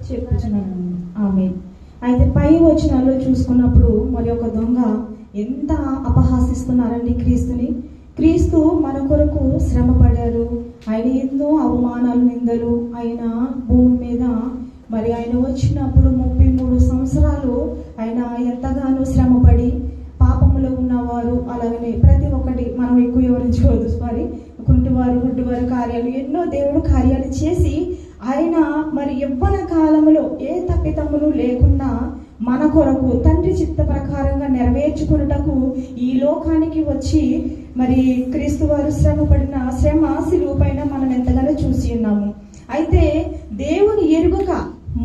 చెప్పుచున్నాను. ఆమేన్. అయితే పై వచనాల్లో చూసుకున్నప్పుడు మరి ఒక దొంగ ఎంత అపహాసిస్తున్నారండి క్రీస్తుని. క్రీస్తు మన కొరకు శ్రమ పడారు. ఆయన ఎన్నో అవమానాలు, నిందలు ఆయన భూమి మీద మరి ఆయన వచ్చినప్పుడు 33 సంవత్సరాలు ఆయన ఎంతగానో శ్రమపడి పాపములో ఉన్నవారు, అలాగనే ప్రతి ఒక్కటి మనం ఎక్కువ వివరించుకోవద్దు, కుంటివారు, గుడ్డివారు కార్యాలు ఎన్నో దేవుడు కార్యాలు చేసి ఆయన మరి యవ్వన కాలంలో ఏ తప్పిదమ్ములు లేకుండా మన కొరకు తండ్రి చిత్త ప్రకారంగా నెరవేర్చుకున్నటకు ఈ లోకానికి వచ్చి మరి క్రీస్తు వారు శ్రమ శిలువ పైన మనం ఎంతగానో చూసి ఉన్నాము. అయితే దేవుని ఎరుగక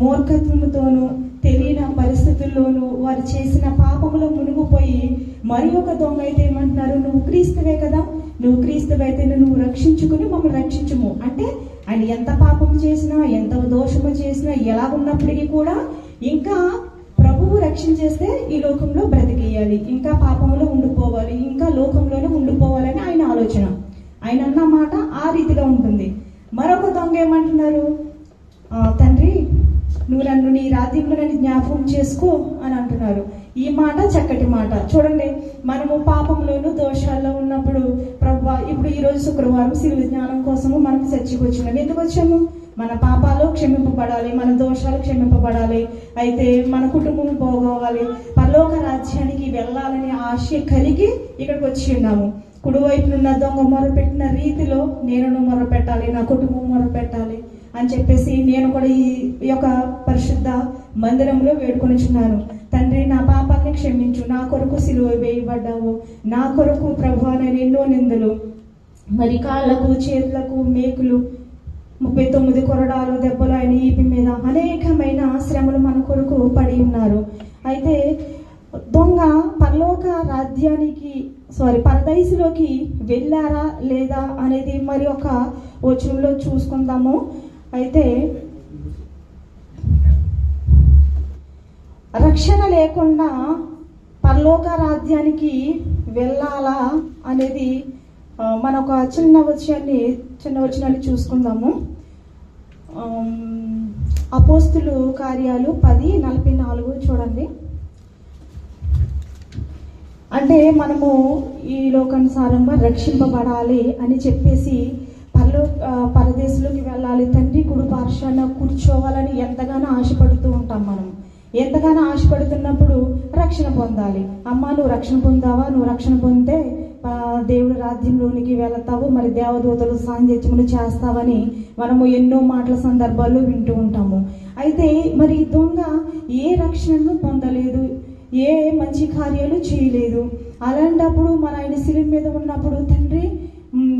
మూర్ఖత్వముతోనూ తెలియని పరిస్థితుల్లోనూ వారు చేసిన పాపములో మునిగిపోయి మరి ఒక దొంగ అయితే ఏమంటున్నారు, నువ్వు క్రీస్తువే కదా, నువ్వు క్రీస్తువైతే నువ్వు రక్షించుకుని మమ్మల్ని రక్షించుము అంటే ఆయన ఎంత పాపం చేసినా, ఎంత దోషము చేసినా, ఎలా ఉన్నప్పటికీ కూడా ఇంకా ప్రభువు రక్షించేస్తే ఈ లోకంలో బ్రతికేయాలి, ఇంకా పాపంలో ఉండిపోవాలి, ఇంకా లోకంలోనే ఉండిపోవాలని ఆయన ఆలోచన. ఆయన అన్న మాట ఆ రీతిగా ఉంటుంది. మరొక దొంగ ఏమంటున్నారు, తండ్రి నువ్వు నన్ను నీ రాజ్యంలో నన్ను జ్ఞాపకం చేసుకో అని అంటున్నారు. ఈ మాట చక్కటి మాట. చూడండి, మనము పాపంలోనూ దోషాల్లో ఉన్నప్పుడు ప్రభువా, ఇప్పుడు ఈరోజు శుక్రవారం శిలువ జ్ఞానం కోసము మనం చర్చికి వచ్చినాం. ఎందుకు వచ్చాము? మన పాపాలు క్షమింపబడాలి, మన దోషాలు క్షమింపబడాలి, అయితే మన కుటుంబం పోగోవాలి, పరలోక రాజ్యానికి వెళ్ళాలని ఆశ కలిగి ఇక్కడికి వచ్చి ఉన్నాము. కుడివైపునున్న దొంగ మొరపెట్టిన రీతిలో నేను మొరపెట్టాలి, నా కుటుంబం మొరపెట్టాలి అని చెప్పేసి నేను కూడా ఈ యొక్క పరిశుద్ధ మందిరంలో వేడుకొనిచున్నాను. తండ్రి, నా పాపాన్ని క్షమించు, నా కొరకు సిలువ వేయబడ్డావు, నా కొరకు ప్రభువా నేను ఎన్నో నిందలు, మరి కాళ్ళకు, చేతులకు మేకులు, 39 కొరడాలు, దెబ్బలు ఆయన ఈపి మీద అనేకమైన శ్రమలు మన కొరకు పడి ఉన్నారు. అయితే దొంగ పరలోక రాజ్యానికి పరదైసులోకి వెళ్ళారా లేదా అనేది మరి ఒక వచనంలో చూసుకుందాము. అయితే రక్షణ లేకుండా పరలోక రాజ్యానికి వెళ్ళాలా అనేది మన ఒక చిన్న వచనాన్ని చూసుకుందాము. అపోస్తులు కార్యాలు 10:44 చూడండి. అంటే మనము ఈ లోకానుసారంగా రక్షింపబడాలి అని చెప్పేసి పరదేశంలోకి వెళ్ళాలి, తండ్రి కుడి పార్శ్వాన కూర్చోవాలని ఎంతగానో ఆశపడుతూ ఉంటాం. మనం ఎంతగానో ఆశపడుతున్నప్పుడు రక్షణ పొందాలి. అమ్మ, నువ్వు రక్షణ పొందావా? నువ్వు రక్షణ పొందితే దేవుడి రాజ్యంలోనికి వెళతావు, మరి దేవదూతలు సాంగత్యములు చేస్తావని మనము ఎన్నో మాటల సందర్భాల్లో వింటూ ఉంటాము. అయితే మరి దొంగ ఏ రక్షణను పొందలేదు, ఏ మంచి కార్యాలు చేయలేదు. అలాంటప్పుడు మన ఆయన శిలువ మీద ఉన్నప్పుడు తండ్రి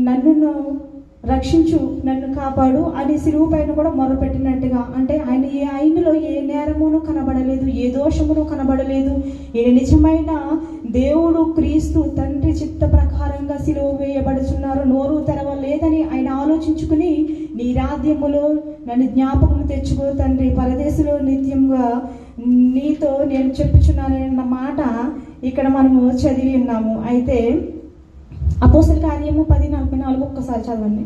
నన్ను రక్షించు, నన్ను కాపాడు అని శిలువ పైన కూడా మొరపెట్టినట్టుగా, అంటే ఆయనలో ఏ నేరమును కనబడలేదు, ఏ దోషమును కనబడలేదు. ఈయన నిజమైన దేవుడు క్రీస్తు తండ్రి చిత్త ప్రకారంగా శిలువ వేయబడుచున్నారు, నోరు తెరవలేదని ఆయన ఆలోచించుకుని నీ రాజ్యములో నన్ను జ్ఞాపకం తెచ్చుకో తండ్రి, పరదేశంలో నిత్యంగా నీతో నేను చెప్పుచున్నానన్న మాట ఇక్కడ మనము చదివి ఉన్నాము. అయితే అపోస్తల కార్యము 10:44 ఒక్కసారి చదవండి.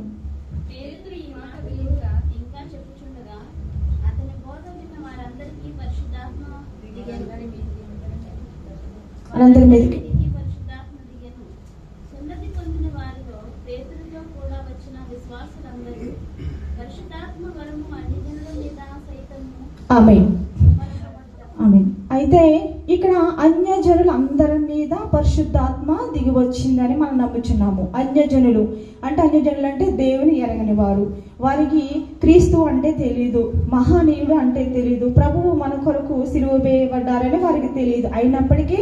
అందరి మీదకి ఆమేన్, ఆమేన్. అయితే ఇక్కడ అన్యజనులు అందరి మీద పరిశుద్ధాత్మ దిగి వచ్చిందని మనం నమ్ముచున్నాము. అన్యజనులు అంటే దేవుని ఎరగని వారు, వారికి క్రీస్తు అంటే తెలీదు, మహానీయుడు అంటే తెలీదు, ప్రభువు మన కొరకు సిలువ వేయబడ్డారని వారికి తెలియదు. అయినప్పటికీ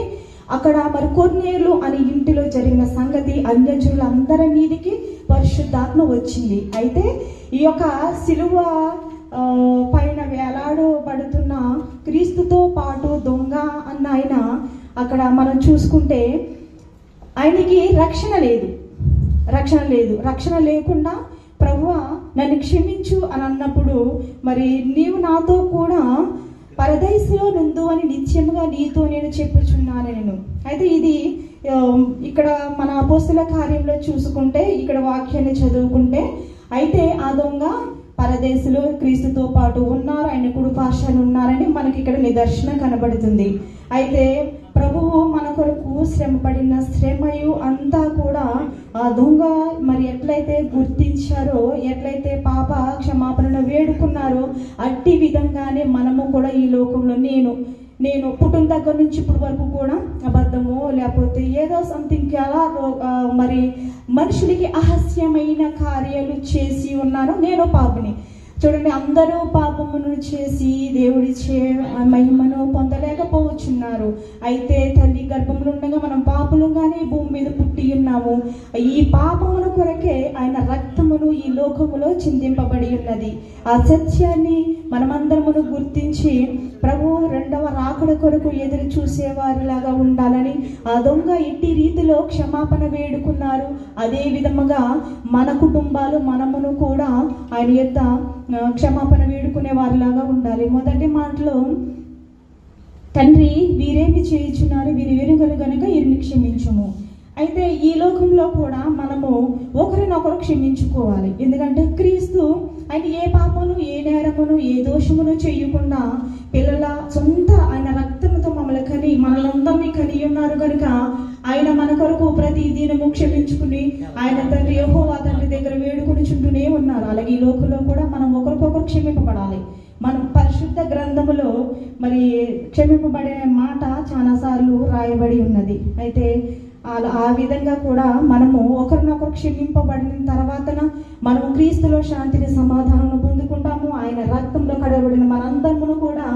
అక్కడ మరి కొర్నేలు అనే ఇంటిలో జరిగిన సంగతి అన్యజనులు అందరి మీదకి పరిశుద్ధాత్మ వచ్చింది. అయితే ఈ యొక్క సిలువ పైన వేలాడబడుతున్న క్రీస్తుతో పాటు దొంగ అన్న ఆయన అక్కడ మనం చూసుకుంటే ఆయనకి రక్షణ లేదు. రక్షణ లేకుండా ప్రభువా నన్ను క్షమించు అని అన్నప్పుడు మరి నీవు నాతో కూడా పరదేశంలో నుండు అని నిత్యముగా నీతో నేను చెప్పుచున్నాను నేను. అయితే ఇది ఇక్కడ మన అపోస్తల కార్యంలో చూసుకుంటే, ఇక్కడ వాక్యాన్ని చదువుకుంటే, అయితే ఆ దొంగ పరదేశులు క్రీస్తుతో పాటు ఉన్నారు, ఆయన కుడి పార్శ్వాన ఉన్నారని మనకి ఇక్కడ నిదర్శనం కనబడుతుంది. అయితే ప్రభువు మన కొరకు శ్రమపడిన శ్రమయు అంతా కూడా ఆ దొంగ మరి ఎట్లయితే గుర్తించారో, ఎట్లయితే పాప క్షమాపణను వేడుకున్నారో అట్టి విధంగానే మనము కూడా ఈ లోకంలో నేను పుట్టిన దగ్గర నుంచి ఇప్పటి వరకు కూడా అబద్ధమో లేకపోతే ఏదో సంథింగ్ అలా మరి మనుషులకి అహస్యమైన కార్యాలు చేసి ఉన్నాను. నేను పాపిని. చూడండి, అందరూ పాపమును చేసి దేవుడిచ్చే మహిమను పొందలేకపోవచ్చున్నారు. అయితే తల్లి గర్భంలో ఉండగా మనం పాపులుగానే భూమి మీద పుట్టి ఉన్నాము. ఈ పాపముల కొరకే ఆయన రక్తమును ఈ లోకములో చిందింపబడి ఉన్నది. ఆ సత్యాన్ని మనమందరమును గుర్తించి ప్రభు రెండవ రాకడ కొరకు ఎదురు చూసేవారిలాగా ఉండాలని ఆ దొంగ ఇట్టి రీతిలో క్షమాపణ వేడుకున్నారు. అదే విధముగా మన కుటుంబాలు మనమును కూడా ఆయన యొద్ద క్షమాపణ వేడుకునే వారిలాగా ఉండాలి. మొదటి మాటలో, తండ్రి వీరేమి చేయుచున్నారు, వీరు ఎరుగరు గనుక వీరిని క్షమించుము. అయితే ఈ లోకంలో కూడా మనము ఒకరినొకరు క్షమించుకోవాలి. ఎందుకంటే క్రీస్తు ఆయన ఏ పాపమును, ఏ నేరమును, ఏ దోషమును చేయకుండా పిల్లల సొంత ఆయన రక్తముతో మనలందరినీ కని ఉన్నారు కనుక ఆయన మన కొరకు ప్రతి దినము క్షమించుకుని ఆయన తండ్రి యెహోవా తండ్రి దగ్గర వేడుకుని చుంటూనే ఉన్నారు. అలాగే ఈ లోకంలో కూడా మనం ఒకరికొకరు క్షమింపబడాలి. మనం పరిశుద్ధ గ్రంథములో మరి క్షమింపబడే మాట చాలాసార్లు రాయబడి ఉన్నది. అయితే ఆ విధంగా కూడా మనము ఒకరినొకరు క్షమింపబడిన తర్వాతన మనము క్రీస్తులో శాంతిని, సమాధానం పొందుకుంటాము. ఆయన రక్తంలో కడగబడిన మనందరమును కూడా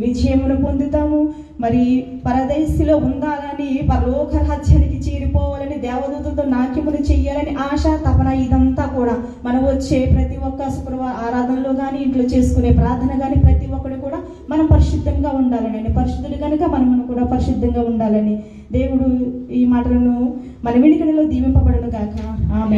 విజయమును పొందుతాము. మరి పరదేశిలో ఉండాలని, పరలోక రాజ్యానికి చేరిపోవాలని, దేవదూతలతో నాట్యములు చెయ్యాలని ఆశ, తపన ఇదంతా కూడా మనం వచ్చే ప్రతి ఒక్క శుక్రవారం ఆరాధనలో కానీ, ఇంట్లో చేసుకునే ప్రార్థన కానీ ప్రతి ఒక్కరు కూడా మనం పరిశుద్ధంగా ఉండాలని, ఆయన పరిశుద్ధుడు కనుక మనము కూడా పరిశుద్ధంగా ఉండాలని దేవుడు ఈ మాటలను మన వినికిడిలో దీవింపబడును గాక. ఆమేన్.